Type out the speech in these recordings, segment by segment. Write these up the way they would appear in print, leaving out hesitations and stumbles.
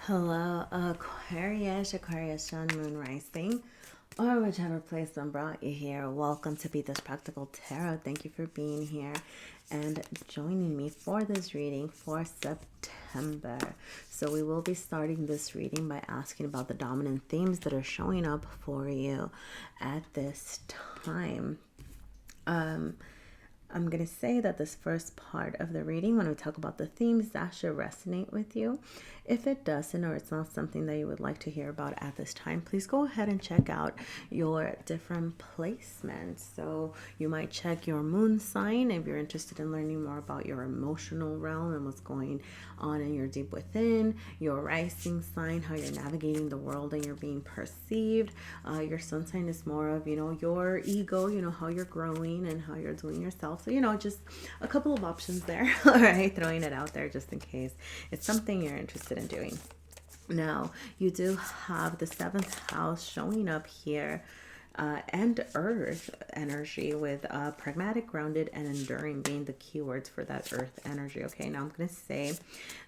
Hello, Aquarius, Sun, Moon, Rising, or whichever placement brought you here. Welcome to Be This Practical Tarot. Thank you for being here and joining me for this reading for September. So we will be starting this reading by asking about the dominant themes that are showing up for you at this time. I'm going to say that this first part of the reading, when we talk about the themes, that should resonate with you. If it doesn't, or it's not something that you would like to hear about at this time, please go ahead and check out your different placements. So you might check your moon sign if you're interested in learning more about your emotional realm and what's going on in your deep within, your rising sign, how you're navigating the world and you're being perceived. Your sun sign is more of, your ego, how you're growing and how you're doing yourself. So, just a couple of options there. All right, throwing it out there just in case it's something you're interested in doing. Now, you do have the 7th house showing up here. And earth energy with pragmatic, grounded, and enduring being the keywords for that earth energy. Okay, now I'm going to say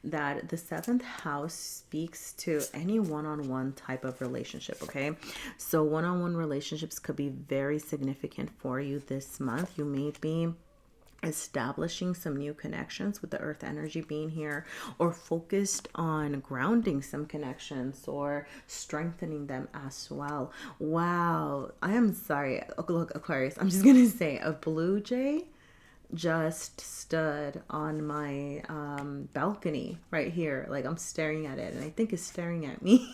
that the 7th house speaks to any one-on-one type of relationship. Okay, so one-on-one relationships could be very significant for you this month. You may be establishing some new connections with the earth energy being here, or focused on grounding some connections or strengthening them as well. Wow, I am sorry. Look, Aquarius, I'm just gonna say a blue jay just stood on my balcony right here. Like, I'm staring at it and I think it's staring at me.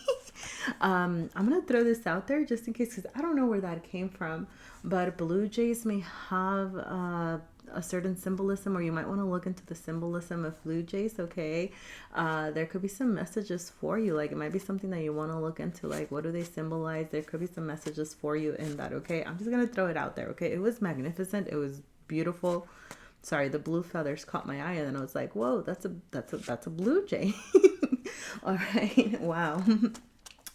I'm gonna throw this out there just in case, because I don't know where that came from, but blue jays may have a certain symbolism, or you might want to look into the symbolism of blue jays. Okay, there could be some messages for you. Like, it might be something that you want to look into, like, what do they symbolize? There could be some messages for you in that. Okay, I'm just gonna throw it out there. Okay, it was magnificent, it was beautiful. Sorry, the blue feathers caught my eye, and then I was like, whoa, that's a blue jay. All right, wow.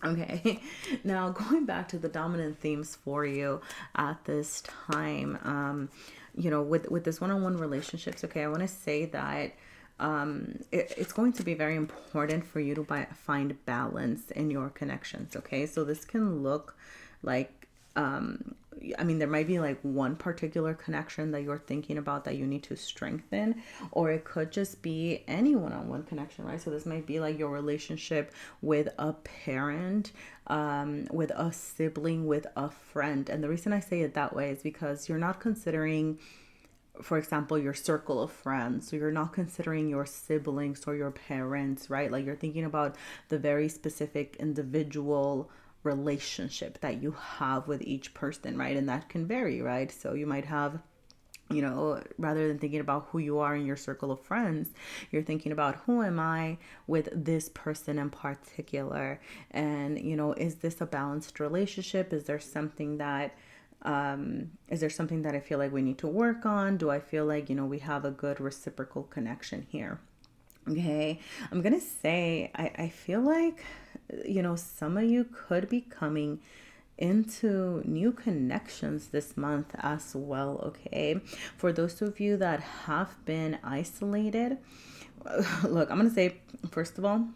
Okay, now going back to the dominant themes for you at this time, with this one-on-one relationships. Okay, I want to say that it's going to be very important for you to find balance in your connections. Okay, so this can look like, there might be like one particular connection that you're thinking about that you need to strengthen, or it could just be any one-on-one connection, right? So this might be like your relationship with a parent, with a sibling, with a friend. And the reason I say it that way is because you're not considering, for example, your circle of friends. So you're not considering your siblings or your parents, right? Like, you're thinking about the very specific individual relationship that you have with each person, right? And that can vary, right? So you might have, rather than thinking about who you are in your circle of friends, you're thinking about, who am I with this person in particular? And, is this a balanced relationship? Is there something that I feel like we need to work on? Do I feel like, we have a good reciprocal connection here? Okay, I'm gonna say I feel like, some of you could be coming into new connections this month as well. Okay, for those of you that have been isolated, look, I'm gonna say, first of all,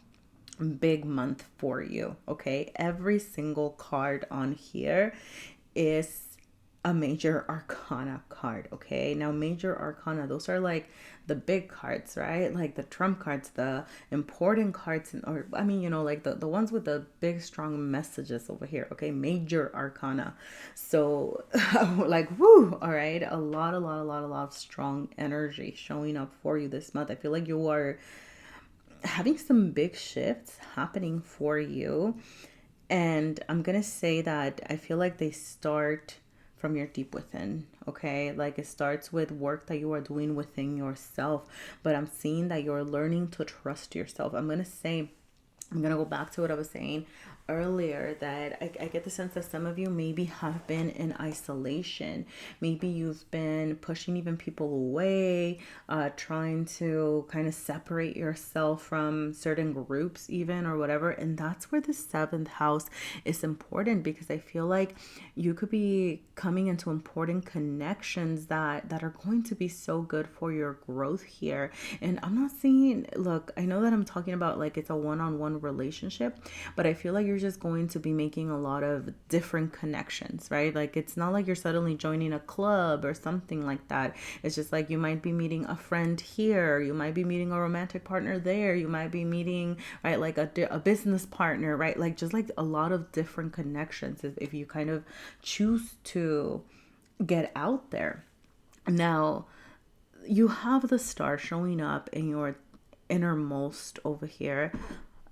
big month for you. Okay, every single card on here is a major arcana card. Okay, now major arcana, those are like the big cards, right? Like the trump cards, the important cards, or like the ones with the big strong messages over here. Okay, major arcana. So like, whoo, all right, a lot of strong energy showing up for you this month. I feel like you are having some big shifts happening for you, and I'm gonna say that I feel like they start from your deep within. Okay, like, it starts with work that you are doing within yourself, but I'm seeing that you're learning to trust yourself. I'm gonna go back to what I was saying earlier that I get the sense that some of you maybe have been in isolation. Maybe you've been pushing even people away, trying to kind of separate yourself from certain groups even or whatever. And that's where the seventh house is important, because I feel like you could be coming into important connections that are going to be so good for your growth here. And I'm not saying, look, I know that I'm talking about like it's a one-on-one relationship, but I feel like you're just going to be making a lot of different connections, right? Like it's not like you're suddenly joining a club or something like that. It's just like you might be meeting a friend here, you might be meeting a romantic partner there, you might be meeting, right, like a business partner, right? Like just like a lot of different connections if you kind of choose to get out there. Now, you have the star showing up in your innermost over here.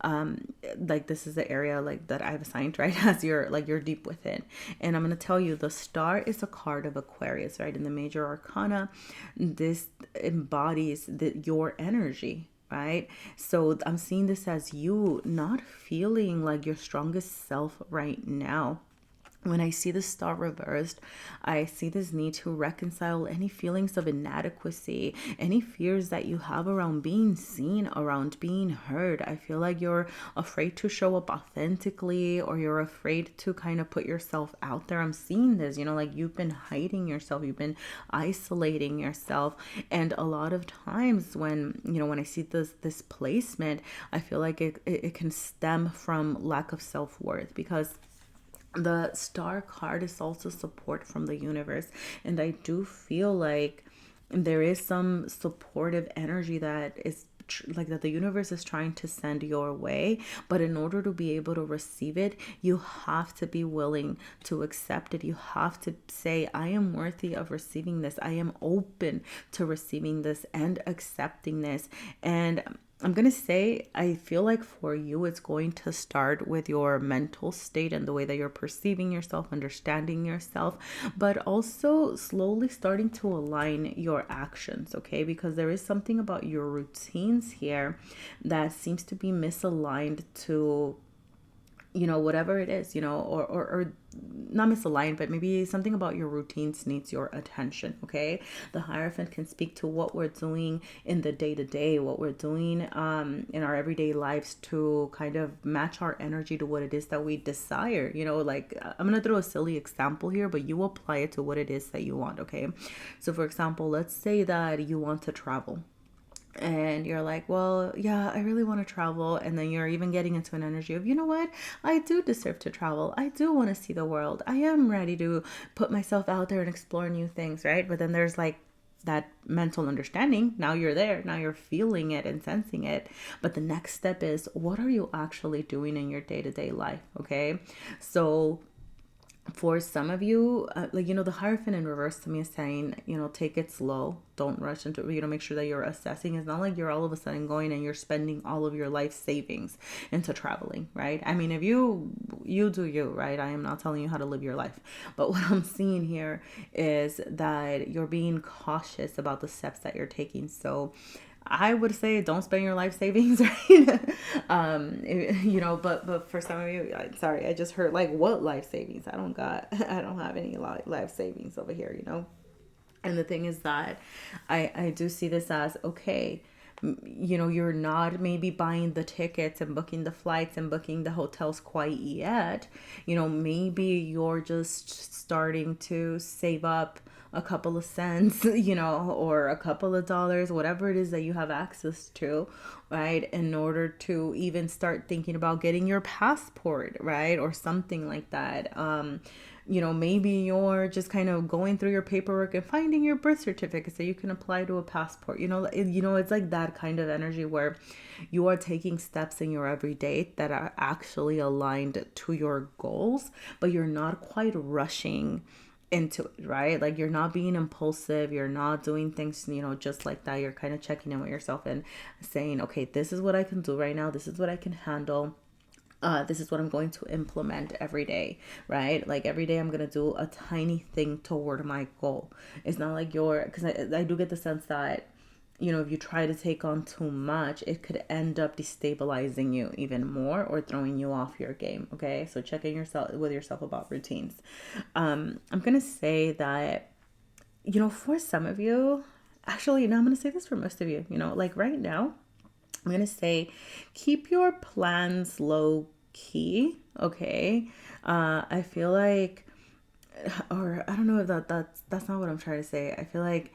Like this is the area like that I've assigned, right, as your deep within. And I'm going to tell you, the star is a card of Aquarius, right? In the major arcana, this embodies your energy, right? So I'm seeing this as you not feeling like your strongest self right now. When I see the star reversed, I see this need to reconcile any feelings of inadequacy, any fears that you have around being seen, around being heard. I feel like you're afraid to show up authentically, or you're afraid to kind of put yourself out there. I'm seeing this, like you've been hiding yourself, you've been isolating yourself. And a lot of times when I see this placement, I feel like it can stem from lack of self-worth, because the star card is also support from the universe. And I do feel like there is some supportive energy that is like that the universe is trying to send your way. But in order to be able to receive it, you have to be willing to accept it. You have to say, I am worthy of receiving this. I am open to receiving this and accepting this. And I'm going to say, I feel like for you, it's going to start with your mental state and the way that you're perceiving yourself, understanding yourself, but also slowly starting to align your actions, okay? Because there is something about your routines here that seems to be misaligned to whatever it is, or not misaligned, but maybe something about your routines needs your attention, okay? The Hierophant can speak to what we're doing in the day-to-day, what we're doing in our everyday lives to kind of match our energy to what it is that we desire. Like I'm going to throw a silly example here, but you apply it to what it is that you want, okay? So for example, let's say that you want to travel. And you're like, well, yeah, I really want to travel. And then you're even getting into an energy of, you know what? I do deserve to travel. I do want to see the world. I am ready to put myself out there and explore new things, right? But then there's like that mental understanding. Now you're there. Now you're feeling it and sensing it. But the next step is, what are you actually doing in your day-to-day life? Okay. So for some of you, the Hierophant in reverse to me is saying, take it slow. Don't rush into it. Make sure that you're assessing. It's not like you're all of a sudden going and you're spending all of your life savings into traveling, right? I mean, if you do you, right? I am not telling you how to live your life. But what I'm seeing here is that you're being cautious about the steps that you're taking. So I would say don't spend your life savings, right? But for some of you, sorry, I just heard like, what life savings? I don't have any life savings over here, And the thing is that I do see this as, okay, you're not maybe buying the tickets and booking the flights and booking the hotels quite yet. Maybe you're just starting to save up a couple of cents, or a couple of dollars, whatever it is that you have access to, right? In order to even start thinking about getting your passport, right? Or something like that. Maybe you're just kind of going through your paperwork and finding your birth certificate so you can apply to a passport. It's like that kind of energy where you are taking steps in your everyday that are actually aligned to your goals, but you're not quite rushing into it, right? Like you're not being impulsive, you're not doing things, just like that. You're kind of checking in with yourself and saying, okay, this is what I can do right now. This is what I can handle. This is what I'm going to implement every day, right? Like every day I'm going to do a tiny thing toward my goal. It's not like because I do get the sense that, if you try to take on too much, it could end up destabilizing you even more or throwing you off your game. Okay, so check in with yourself about routines. I'm gonna say that, for some of you, actually, no, I'm gonna say this for most of you. Like right now, I'm gonna say keep your plans low key. Okay, I feel like, or I don't know if that's not what I'm trying to say. I feel like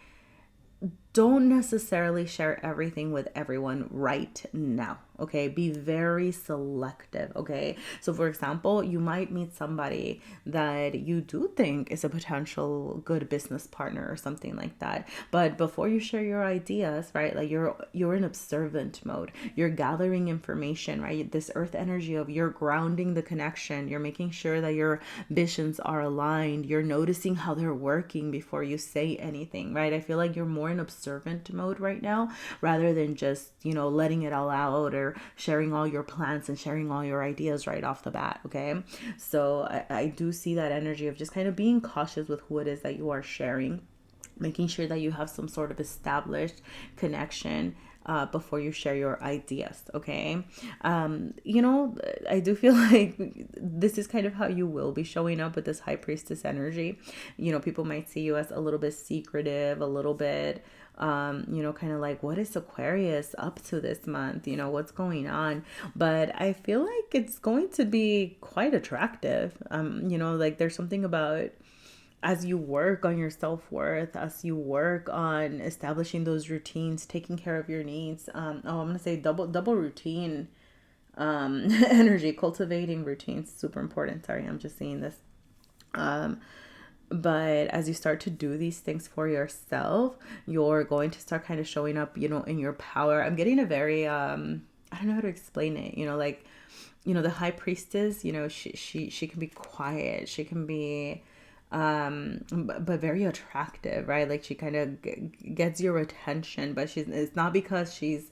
don't necessarily share everything with everyone right now. Okay, be very selective. Okay, so for example, you might meet somebody that you do think is a potential good business partner or something like that, but before you share your ideas, right, like you're in observant mode, you're gathering information, right? This earth energy of you're grounding the connection, you're making sure that your visions are aligned, you're noticing how they're working before you say anything, right? I feel like you're more in observant mode right now rather than just letting it all out or sharing all your plans and sharing all your ideas right off the bat. Okay, so I do see that energy of just kind of being cautious with who it is that you are sharing, making sure that you have some sort of established connection before you share your ideas. Okay, I do feel like this is kind of how you will be showing up with this high priestess energy. People might see you as a little bit secretive, a little bit kind of like, what is Aquarius up to this month? What's going on? But I feel like it's going to be quite attractive. Like there's something about, as you work on your self-worth, as you work on establishing those routines, taking care of your needs. I'm gonna say double routine energy, cultivating routines, super important. Sorry, I'm just saying this. But as you start to do these things for yourself, you're going to start kind of showing up, in your power. I'm getting a very I don't know how to explain it. Like, the high priestess, she can be quiet, she can be but very attractive, right? Like she kind of gets your attention, but it's not because she's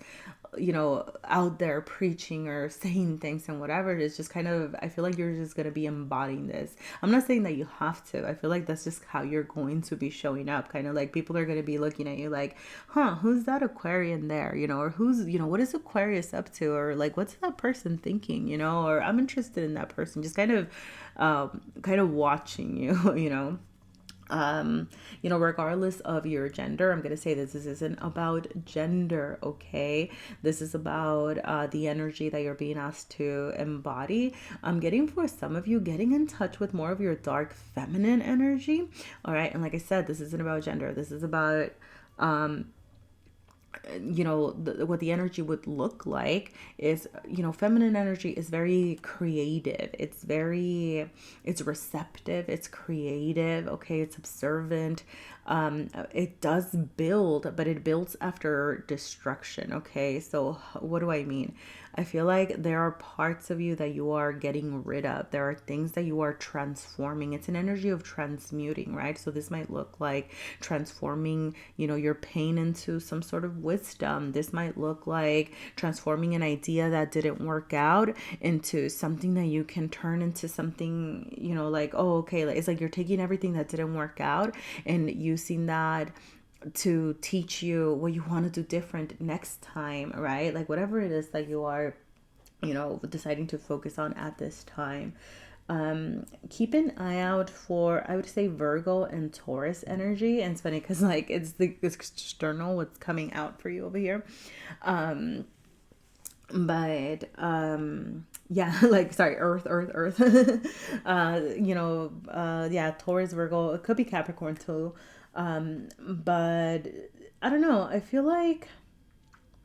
out there preaching or saying things and whatever. It's just kind of, I feel like you're just going to be embodying this. I'm not saying that you have to. I feel like that's just how you're going to be showing up. Kind of like people are going to be looking at you like, who's that Aquarian there? Or who's, what is Aquarius up to? Or like, what's that person thinking? Or I'm interested in that person. Just kind of watching you, regardless of your gender. I'm going to say this isn't about gender, okay? This is about the energy that you're being asked to embody. I'm getting, for some of you, getting in touch with more of your dark feminine energy, all right? And like I said, this isn't about gender. This is about what the energy would look like is, feminine energy is very creative. It's receptive. It's creative. Okay. It's observant. It does build, but it builds after destruction. Okay. So what do I mean? I feel like there are parts of you that you are getting rid of. There are things that you are transforming. It's an energy of transmuting, right? So this might look like transforming, your pain into some sort of wisdom. This might look like transforming an idea that didn't work out into something that you can turn into something, like, oh, okay. It's like you're taking everything that didn't work out and using that to teach you what you want to do different next time, right? Like whatever it is that you are, deciding to focus on at this time. Keep an eye out for, I would say, Virgo and Taurus energy. And it's funny because like it's the external what's coming out for you over here. Yeah, like, sorry, earth. Yeah, Taurus, Virgo, it could be Capricorn too. But I don't know. I feel like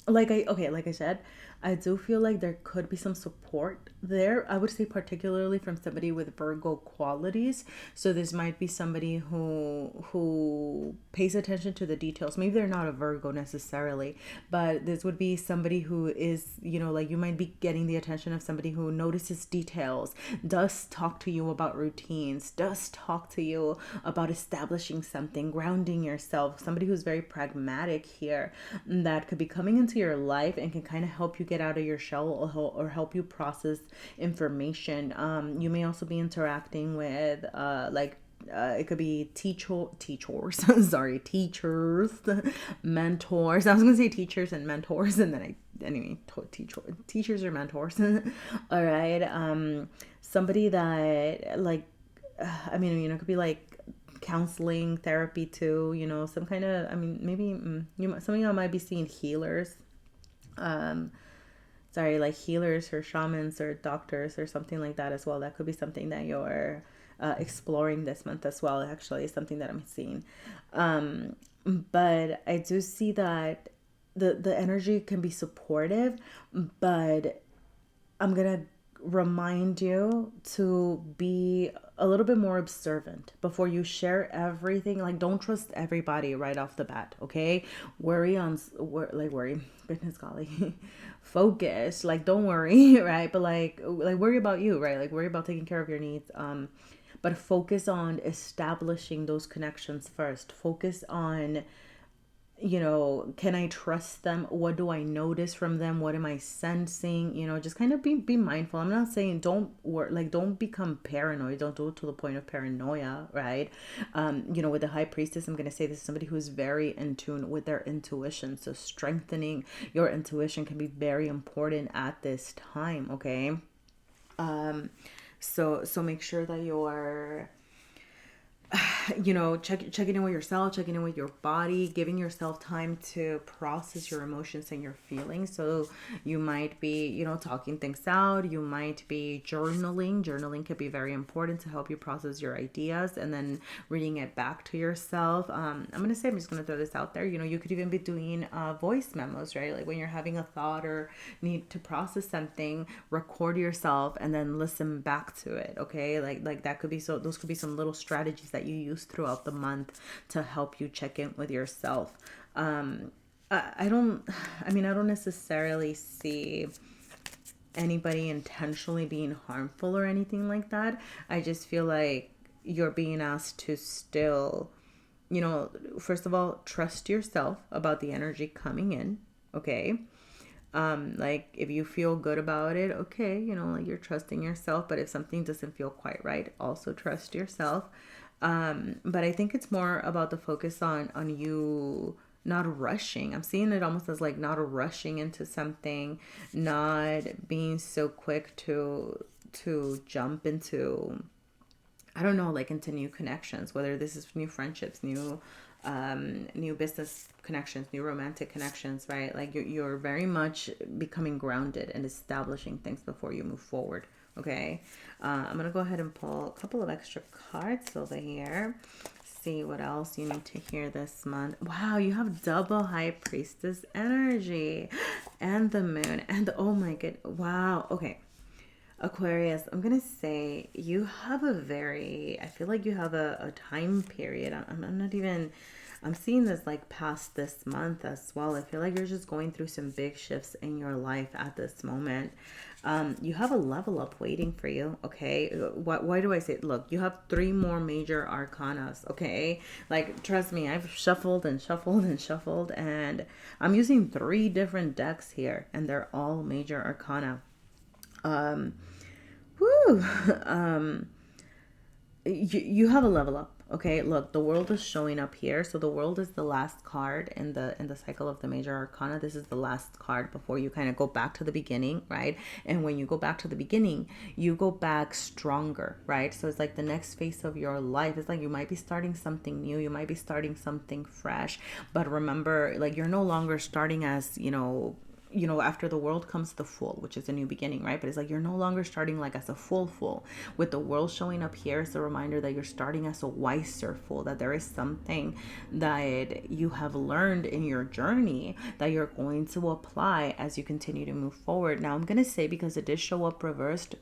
I said, I do feel like there could be some support there. I would say particularly from somebody with Virgo qualities. So this might be somebody who pays attention to the details. Maybe they're not a Virgo necessarily, but this would be somebody who is, like you might be getting the attention of somebody who notices details, does talk to you about routines, does talk to you about establishing something, grounding yourself. Somebody who's very pragmatic here, that could be coming into your life and can kind of help you get out of your shell or help you process information. You may also be interacting with like it could be teachers, sorry, teachers, mentors. I was gonna say teachers and mentors, and then teachers or mentors. All right. Somebody that like, I mean, it could be like counseling, therapy too. Some kind of. I mean, maybe some of y'all might be seeing healers. Sorry, like healers or shamans or doctors or something like that as well. That could be something that you're exploring this month as well. Actually, is something that I'm seeing. But I do see that the energy can be supportive, but I'm gonna remind you to be a little bit more observant before you share everything. Like, don't trust everybody right off the bat, okay? Worry, goodness golly, focus. Like, don't worry, right? But like worry about you, right? Like, worry about taking care of your needs. But focus on establishing those connections first. Focus on, can I trust them? What do I notice from them? What am I sensing? Just kind of be mindful. I'm not saying don't become paranoid. Don't do it to the point of paranoia, right? With the High Priestess, I'm going to say this is somebody who's very in tune with their intuition. So strengthening your intuition can be very important at this time, okay? So make sure that you're checking in with yourself, checking in with your body, giving yourself time to process your emotions and your feelings. So you might be, talking things out. You might be journaling. Journaling could be very important to help you process your ideas and then reading it back to yourself. I'm just going to throw this out there. You could even be doing voice memos, right? Like when you're having a thought or need to process something, record yourself and then listen back to it. Okay. Like that could be, so those could be some little strategies that you use throughout the month to help you check in with yourself. I don't necessarily see anybody intentionally being harmful or anything like that. I just feel like you're being asked to still, first of all, trust yourself about the energy coming in. Okay. Like if you feel good about it, okay, like you're trusting yourself. But if something doesn't feel quite right, also trust yourself. But I think it's more about the focus on you not rushing. I'm seeing it almost as like not rushing into something, not being so quick to jump into, I don't know, like into new connections, whether this is new friendships, new business connections, new romantic connections, right? Like you're very much becoming grounded and establishing things before you move forward. Okay. I'm going to go ahead and pull a couple of extra cards over here. See what else you need to hear this month. Wow, you have double High Priestess energy and the moon and oh my god. Wow. Okay. Aquarius, I'm going to say you have I feel like you have a time period. I'm seeing this like past this month as well. I feel like you're just going through some big shifts in your life at this moment. You have a level up waiting for you, okay? Why do I say, look, you have 3 more major arcanas, okay? Like, trust me, I've shuffled and shuffled and shuffled, and I'm using 3 different decks here, and they're all major arcana. You have a level up. Okay, look, the world is showing up here. So the world is the last card in the cycle of the major arcana. This is the last card before you kind of go back to the beginning, right? And when you go back to the beginning, you go back stronger, right? So it's like the next phase of your life. It's like you might be starting something new. You might be starting something fresh. But remember, like you're no longer starting as, after the world comes the full, which is a new beginning, right? But it's like you're no longer starting like as a full. With the world showing up here, it's a reminder that you're starting as a wiser full, that there is something that you have learned in your journey that you're going to apply as you continue to move forward. Now, I'm going to say, because it did show up reversed,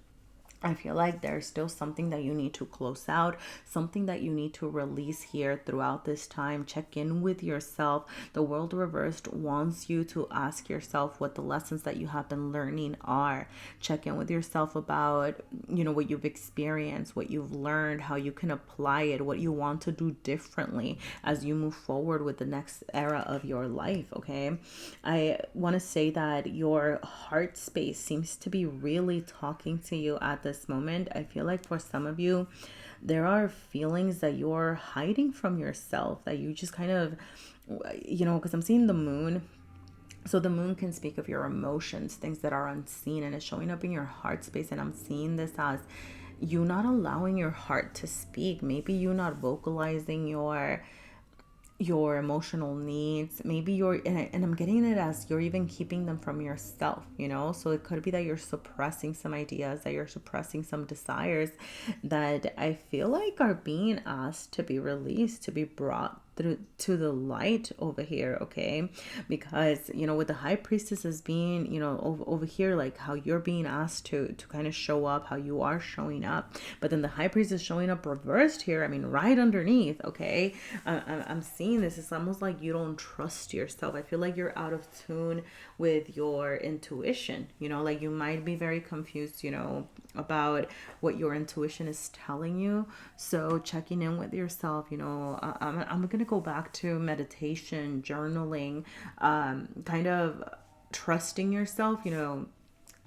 I feel like there's still something that you need to close out, something that you need to release here throughout this time. Check in with yourself. The world reversed wants you to ask yourself what the lessons that you have been learning are. Check in with yourself about, what you've experienced, what you've learned, how you can apply it, what you want to do differently as you move forward with the next era of your life, okay? I want to say that your heart space seems to be really talking to you at this this moment, I feel like for some of you, there are feelings that you're hiding from yourself, that you just kind of, you know, because I'm seeing the moon. So the moon can speak of your emotions, things that are unseen, and it's showing up in your heart space. And I'm seeing this as you not allowing your heart to speak. Maybe you not vocalizing your emotional needs. Maybe you're, and I'm getting it as you're even keeping them from yourself, you know? So it could be that you're suppressing some ideas, that you're suppressing some desires that I feel like are being asked to be released, to be brought through to the light over here, okay? Because, you know, with the high priestess as being, you know, over here, like how you're being asked to kind of show up, how you are showing up, but then the high priestess showing up reversed here, I mean, right underneath, okay? I'm seeing this, it's almost like you don't trust yourself. I feel like you're out of tune with your intuition, you know, like you might be very confused, you know, about what your intuition is telling you. So checking in with yourself, you know, I'm gonna go back to meditation, journaling, kind of trusting yourself, you know.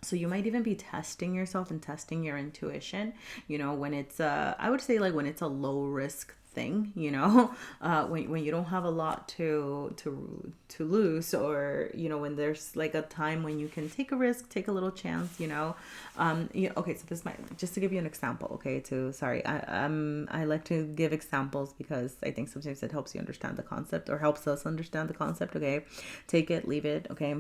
So you might even be testing yourself and testing your intuition, you know, when it's I would say like when it's a low risk thing, you know, when you don't have a lot to lose, or you know, when there's like a time when you can take a risk, take a little chance, you know. Okay, so this might, just to give you an example, okay, I like to give examples because I think sometimes it helps you understand the concept, or helps us understand the concept, okay? Take it, leave it, okay?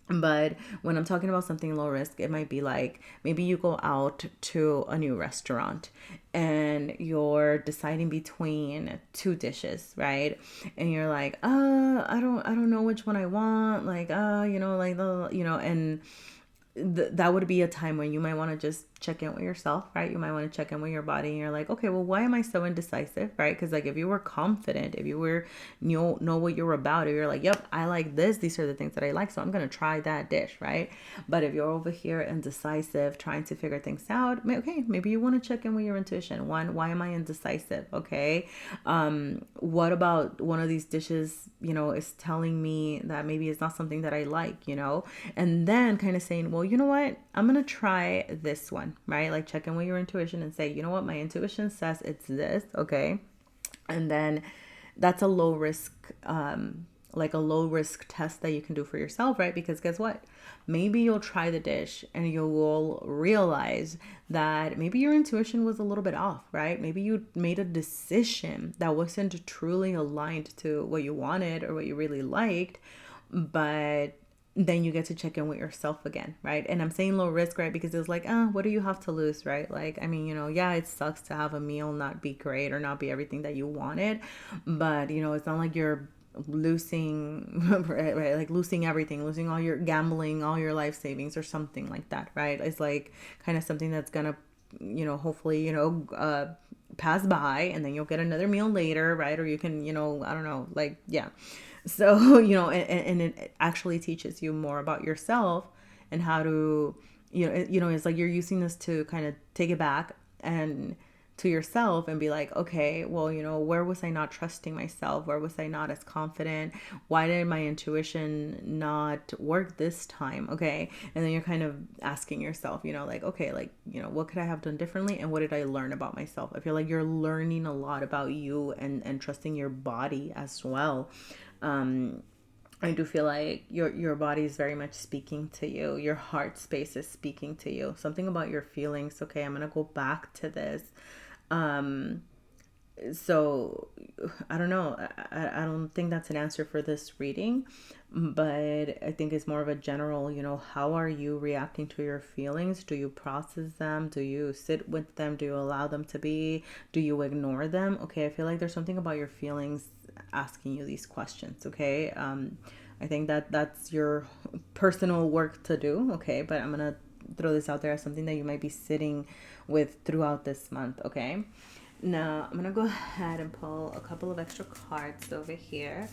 But when I'm talking about something low risk, it might be like maybe you go out to a new restaurant and you're deciding between two dishes, right? And you're like, I don't know which one I want, like, you know, like the, you know, and that would be a time when you might want to just check in with yourself, right? You might want to check in with your body, and you're like, okay, well, why am I so indecisive, right? Because like if you were confident, if you were, you know what you're about, if you're like, yep, I like this, these are the things that I like, so I'm gonna try that dish, right? But if you're over here indecisive, trying to figure things out, okay, maybe you want to check in with your intuition. One, why am I indecisive? Okay, what about one of these dishes, you know, is telling me that maybe it's not something that I like, you know? And then kind of saying, well, you know what, I'm gonna try this one, right? Like check in with your intuition and say, you know what, my intuition says it's this, okay? And then that's a low risk, like a low risk test that you can do for yourself, right? Because guess what, maybe you'll try the dish and you will realize that maybe your intuition was a little bit off, right? Maybe you made a decision that wasn't truly aligned to what you wanted or what you really liked, but then you get to check in with yourself again, right? And I'm saying low risk, right? Because it's like, what do you have to lose, right? Like, I mean, you know, yeah, it sucks to have a meal not be great or not be everything that you wanted, but you know, it's not like you're losing, right? Like losing everything, losing all your gambling, all your life savings or something like that, right? It's like kind of something that's gonna, you know, hopefully, you know, pass by, and then you'll get another meal later, right? Or you can, you know, I don't know, like, yeah. So, you know, and it actually teaches you more about yourself and how to, you know, it's like you're using this to kind of take it back and to yourself and be like, okay, well, you know, where was I not trusting myself? Where was I not as confident? Why did my intuition not work this time? Okay. And then you're kind of asking yourself, you know, like, okay, like, you know, what could I have done differently? And what did I learn about myself? I feel like you're learning a lot about you and trusting your body as well. I do feel like your body is very much speaking to you. Your heart space is speaking to you. Something about your feelings. Okay, I'm gonna go back to this. So I don't know. I don't think that's an answer for this reading, but I think it's more of a general, you know, how are you reacting to your feelings? Do you process them? Do you sit with them? Do you allow them to be? Do you ignore them? Okay, I feel like there's something about your feelings asking you these questions, okay? I think that that's your personal work to do, okay? But I'm gonna throw this out there as something that you might be sitting with throughout this month, okay? Now, I'm going to go ahead and pull a couple of extra cards over here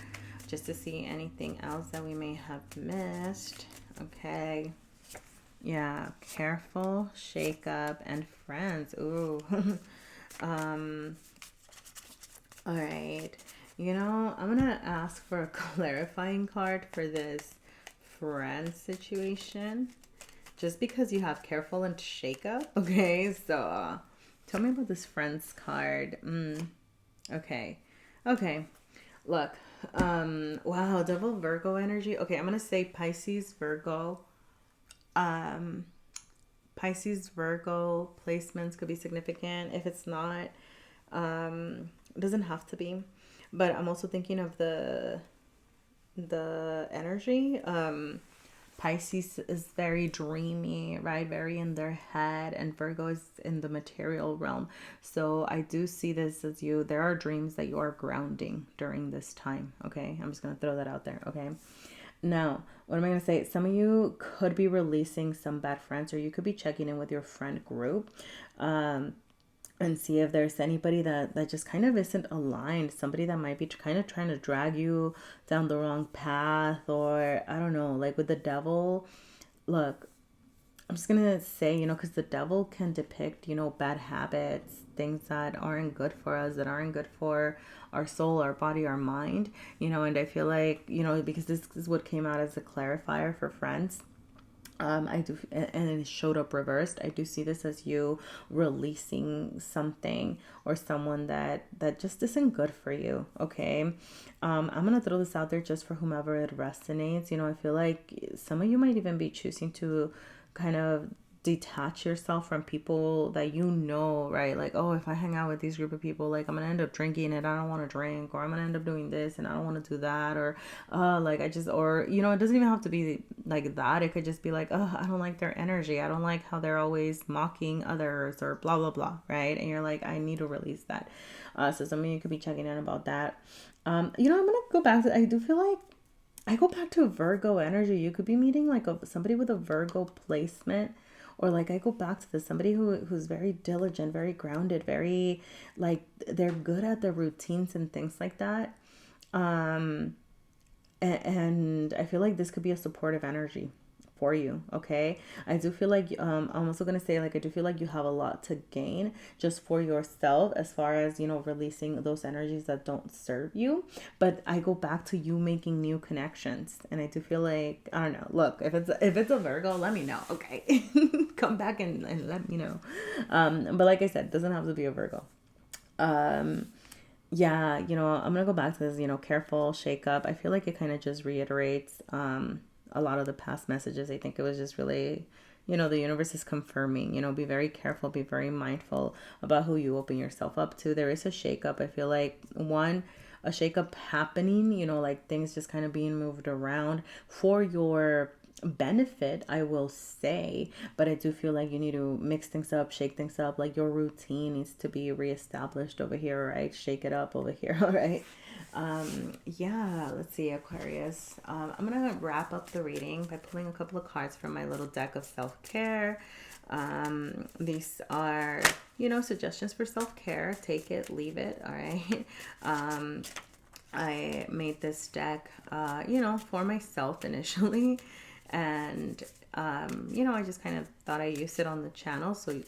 just to see anything else that we may have missed. Okay. Yeah, careful, shake up, and friends. Ooh. All right. You know, I'm going to ask for a clarifying card for this friend situation, just because you have careful and shake up. Okay, so tell me about this Friends card. Okay. Okay. Look. Wow, double Virgo energy. Okay, I'm gonna say Pisces, Virgo. Pisces, Virgo placements could be significant. If it's not, it doesn't have to be. But I'm also thinking of the energy. Pisces is very dreamy, right? Very in their head, and Virgo is in the material realm. So I do see this as you. There are dreams that you are grounding during this time. Okay, I'm just gonna throw that out there. Okay. Now, what am I going to say? Some of you could be releasing some bad friends, or you could be checking in with your friend group and see if there's anybody that just kind of isn't aligned. Somebody that might be kind of trying to drag you down the wrong path, or I don't know, like with the devil. Look, I'm just going to say, because the devil can depict, bad habits, things that aren't good for us, that aren't good for our soul, our body, our mind, and I feel like, because this is what came out as a clarifier for friends. I do, and it showed up reversed. I do see this as you releasing something or someone that just isn't good for you. Okay. I'm going to throw this out there just for whomever it resonates. I feel like some of you might even be choosing to kind of detach yourself from people that right? Like, oh, if I hang out with these group of people, like I'm gonna end up drinking and I don't want to drink, or I'm gonna end up doing this and I don't want to do that, or it doesn't even have to be like that. It could just be like, oh, I don't like their energy, I don't like how they're always mocking others, or blah blah blah, right? And you're like, I need to release that. So some of you could be checking in about that. I'm gonna go back to, I do feel like I go back to Virgo energy. You could be meeting like somebody with a Virgo placement, or like I go back to this, somebody who's very diligent, very grounded, very like they're good at their routines and things like that. And I feel like this could be a supportive energy for you. Okay, I do feel like I'm also gonna say, like, I do feel like you have a lot to gain just for yourself, as far as releasing those energies that don't serve you. But I go back to you making new connections, and I do feel like, I don't know, look, if it's a Virgo, let me know. Okay. Come back and let me know. But like I said, it doesn't have to be a Virgo. Yeah, I'm gonna go back to this, careful, shake up. I feel like it kind of just reiterates a lot of the past messages. I think it was just really, the universe is confirming, be very careful, be very mindful about who you open yourself up to. There is a shakeup. I feel like a shakeup happening, like things just kind of being moved around for your benefit, I will say. But I do feel like you need to mix things up, shake things up. Like your routine needs to be reestablished over here, right? Shake it up over here, all right? Yeah, let's see, Aquarius. I'm gonna wrap up the reading by pulling a couple of cards from my little deck of self-care. These are, suggestions for self-care. Take it, leave it, all right? I made this deck, for myself initially. And, I just kind of thought I used it on the channel. So,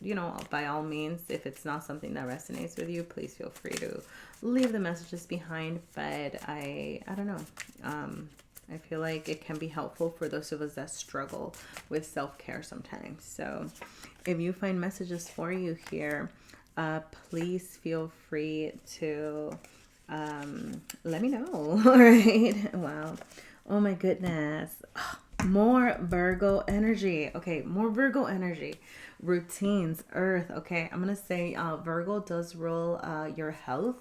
by all means, if it's not something that resonates with you, please feel free to leave the messages behind. But I don't know. I feel like it can be helpful for those of us that struggle with self-care sometimes. So if you find messages for you here, please feel free to let me know. All right. Wow. Oh my goodness. More Virgo energy. Okay, more Virgo energy. Routines, earth. Okay, I'm going to say Virgo does rule your health,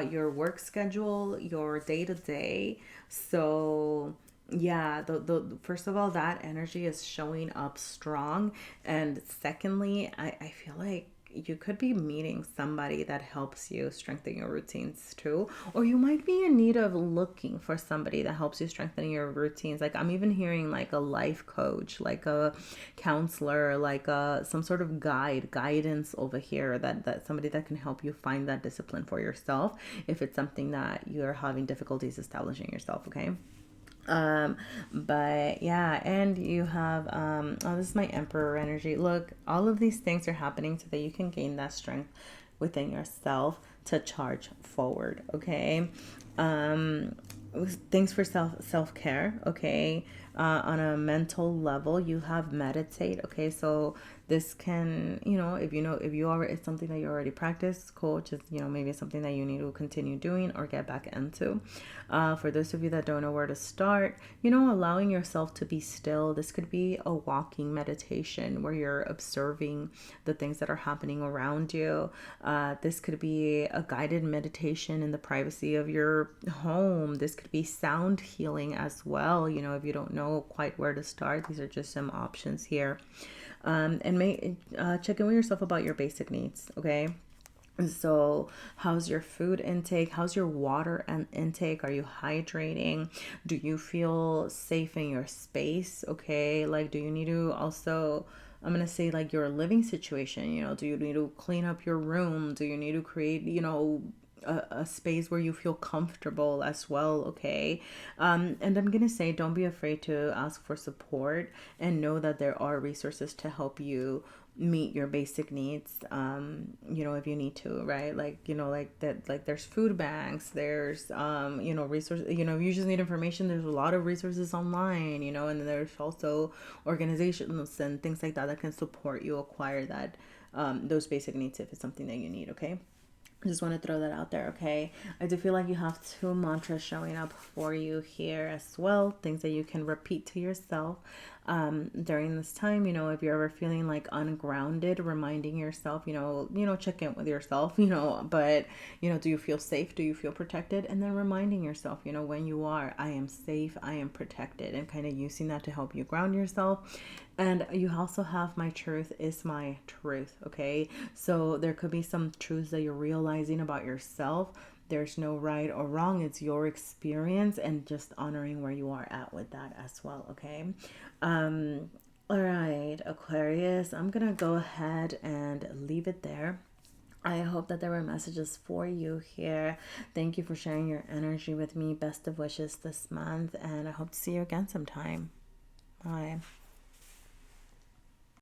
your work schedule, your day-to-day. So yeah, the first of all, that energy is showing up strong. And secondly, I feel like you could be meeting somebody that helps you strengthen your routines too. Or you might be in need of looking for somebody that helps you strengthen your routines. Like I'm even hearing like a life coach, like a counselor, like some sort of guidance over here, that somebody that can help you find that discipline for yourself if it's something that you're having difficulties establishing yourself. Okay. But yeah, and you have this is my Emperor energy. Look, all of these things are happening so that you can gain that strength within yourself to charge forward. Okay. Things for self-care. Okay. on a mental level. You have meditate. Okay, so this can, if you already, it's something that you already practice, cool. Just, maybe it's something that you need to continue doing or get back into. For those of you that don't know where to start, allowing yourself to be still. This could be a walking meditation where you're observing the things that are happening around you. This could be a guided meditation in the privacy of your home. This could be sound healing as well. If you don't know quite where to start, these are just some options here. And check in with yourself about your basic needs, okay? So how's your food intake? How's your water and intake? Are you hydrating? Do you feel safe in your space? Okay, like, do you need to also, I'm gonna say, like, your living situation, do you need to clean up your room? Do you need to create, a space where you feel comfortable as well? Okay. And I'm gonna say, don't be afraid to ask for support, and know that there are resources to help you meet your basic needs, if you need to, right? Like, like that, like, there's food banks, there's resources, if you just need information, there's a lot of resources online, and then there's also organizations and things like that can support you acquire that, those basic needs if it's something that you need. Okay, I just want to throw that out there, okay? I do feel like you have 2 mantras showing up for you here as well, things that you can repeat to yourself during this time. If you're ever feeling like ungrounded, reminding yourself, check in with yourself, but, do you feel safe? Do you feel protected? And then reminding yourself, when you are, I am safe, I am protected, and kind of using that to help you ground yourself. And you also have my truth is my truth, okay? So there could be some truths that you're realizing about yourself. There's no right or wrong. It's your experience, and just honoring where you are at with that as well, okay? All right, Aquarius, I'm going to go ahead and leave it there. I hope that there were messages for you here. Thank you for sharing your energy with me. Best of wishes this month, and I hope to see you again sometime. Bye.